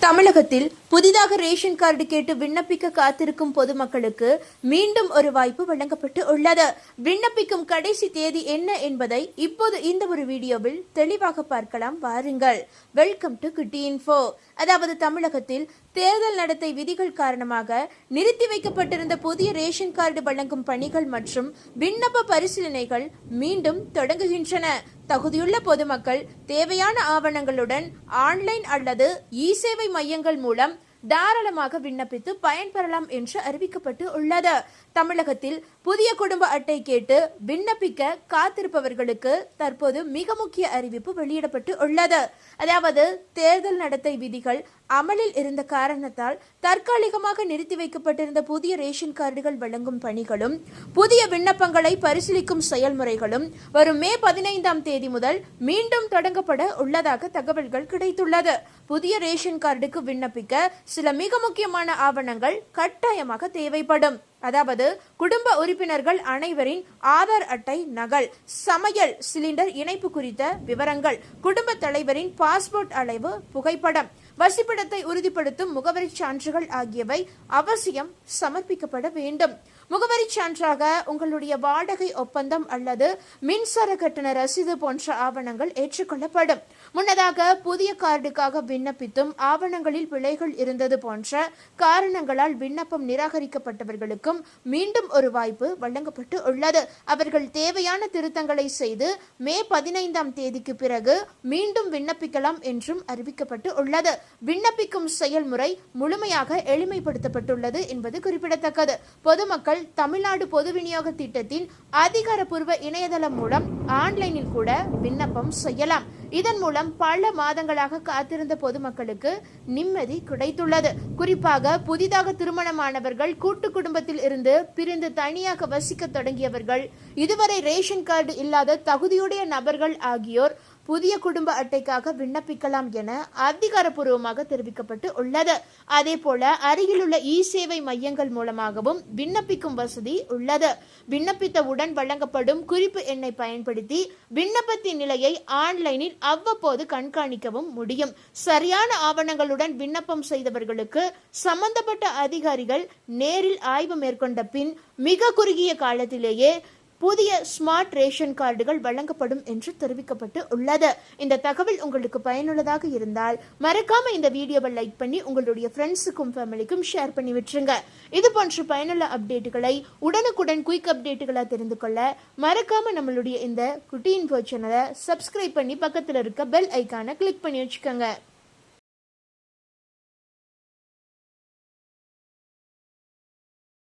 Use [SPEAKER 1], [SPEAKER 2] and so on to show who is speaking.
[SPEAKER 1] தமிழகத்தில் புதிதாக ration card கேட்டு விண்ணப்பிக்க காத்திருக்கும் பொதுமக்களுக்கு மீண்டும் ஒரு வாய்ப்பு வழங்கப்பட்டு உள்ளது. விண்ணப்பிக்கும் கடைசி தேதி என்ன என்பதை இப்போது இந்த ஒரு வீடியோவில் தெளிவாக பார்க்கலாம். வாருங்கள். வெல்கம் டு குட்டி இன்ஃபோ. அதாவது தமிழகத்தில் தேர்தல் நடத்தை விதிகள் காரணமாக நிறுத்தி வைக்கப்பட்டிருந்த புதிய ரேஷன் கார்டு வழங்கும் பணிகள் மற்றும் விண்ணப்ப பரிசீலனைகள் மீண்டும் தொடங்குகின்றன. தகுதியுள்ள பொதுமக்கள் தேவையான ஆவணங்களுடன் ஆன்லைன் அல்லது இ-சேவை மையங்கள் மூலம் தாராளமாக விண்ணப்பித்து பயன்பெறலாம் என்று அறிவிக்கப்பட்டு உள்ளது. தமிழகத்தில் புதிய குடும்ப அட்டை கேட்டு விண்ணப்பிக்க காத்திருப்பவர்களுக்கு தற்போது மிக முக்கிய அறிவிப்பு வெளியிடப்பட்டு உள்ளது. அதாவது தேர்தல் நடத்தை விதிகள் அமலில் இருந்த காரணத்தால் தற்காலிகமாக நிறுத்தி வைக்கப்பட்டிருந்த புதிய ரேஷன் கார்டுகள் வழங்கும் பணிகளும் புதிய விண்ணப்பங்களை பரிசீலிக்கும் செயல்முறைகளும் வரும் மே 15ஆம் தேதி முதல் மீண்டும் தொடங்கப்பட உள்ளதாக தகவல்கள் கிடைத்துள்ளது. புதிய ரேஷன் கார்டுக்கு விண்ணப்பிக்க சில மிக முக்கியமான ஆவணங்கள் கட்டாயமாக தேவைப்படும். அதாவது குடும்ப உறுப்பினர்கள் அனைவரின் ஆதார் அட்டை நகல், சமையல் சிலிண்டர் இணைப்பு குறித்த விவரங்கள், குடும்ப தலைவரின் பாஸ்போர்ட் அளவு புகைப்படம், வசிப்பிடத்தை உறுதிப்படுத்தும் முகவரி சான்றுகள் ஆகியவை அவசியம் சமர்ப்பிக்கப்பட வேண்டும். முகவரி சான்றாக உங்களுடைய வாடகை ஒப்பந்தம் அல்லது மின்சார கட்டண ரசீது போன்ற ஆவணங்கள் ஏற்றுக்கொள்ளப்படும். முன்னதாக புதிய கார்டுக்காக விண்ணப்பித்தும் ஆவணங்களில் பிழைகள் இருந்தது போன்ற காரணங்களால் விண்ணப்பம் நிராகரிக்கப்பட்டவர்களுக்கும் மீண்டும் ஒரு வாய்ப்பு வழங்கப்பட்டு உள்ளது. அவர்கள் தேவையான திருத்தங்களை செய்து மே 15ஆம் தேதிக்கு பிறகு மீண்டும் விண்ணப்பிக்கலாம் என்றும் அறிவிக்கப்பட்டு உள்ளது. விண்ணப்பிக்கும் செயல்முறை முழுமையாக எளிமைப்படுத்தப்பட்டுள்ளது என்பது குறிப்பிடத்தக்கது. பொதுமக்கள் தமிழ்நாடு பொது விநியோக திட்டத்தின் அதிகாரப்பூர்வ இணையதளம் மூலம் ஆன்லைனில் கூட விண்ணப்பம் செய்யலாம். இதன் மூலம் பல மாதங்களாக காத்திருந்த பொதுமக்களுக்கு நிம்மதி கிடைத்துள்ளது. குறிப்பாக புதிதாக திருமணமானவர்கள், கூட்டு குடும்பத்தில் இருந்து பிரிந்து தனியாக வசிக்க தொடங்கியவர்கள், இதுவரை ரேஷன் கார்டு இல்லாத தகுதியுடைய நபர்கள் ஆகியோர் புதிய குடும்ப அட்டைக்காக விண்ணப்பிக்கலாம் என அதிகாரப்பூர்வமாக தெரிவிக்கப்பட்டு உள்ளது. அதே போல அருகிலுள்ள இ-சேவை மையங்கள் மூலமாகவும் விண்ணப்பிக்கும் வசதி உள்ளது. விண்ணப்பித்தவுடன் வழங்கப்படும் குறிப்பு எண்ணை பயன்படுத்தி விண்ணப்பத்தின் நிலையை ஆன்லைனில் அவ்வப்போது கண்காணிக்கவும் முடியும். சரியான ஆவணங்களுடன் விண்ணப்பம் செய்தவர்களுக்கு சம்பந்தப்பட்ட அதிகாரிகள் நேரில் ஆய்வு மேற்கொண்ட பின் மிக குறுகிய காலத்திலேயே புதிய ஸ்மார்ட் ரேஷன் கார்டுகள் வழங்கப்படும் என்று தெரிவிக்கப்பட்டு உள்ளது. இந்த தகவல் உங்களுக்கு பயனுள்ளதாக இருந்தால் மறக்காம இந்த வீடியோவை லைக் பண்ணி உங்களுடைய ஃப்ரெண்ட்ஸுக்கும் ஃபேமிலிக்கும் ஷேர் பண்ணி விட்டுருங்க. இது போன்ற பயனுள்ள அப்டேட்டுகளை உடனுக்குடன் குயிக் அப்டேட்டுகளா தெரிந்து கொள்ள மறக்காம நம்மளுடைய இந்த குட்டி இன்ஃபோ சேனலை சப்ஸ்கிரைப் பண்ணி பக்கத்தில் இருக்க பெல் ஐக்கானை கிளிக் பண்ணி வச்சுக்கோங்க.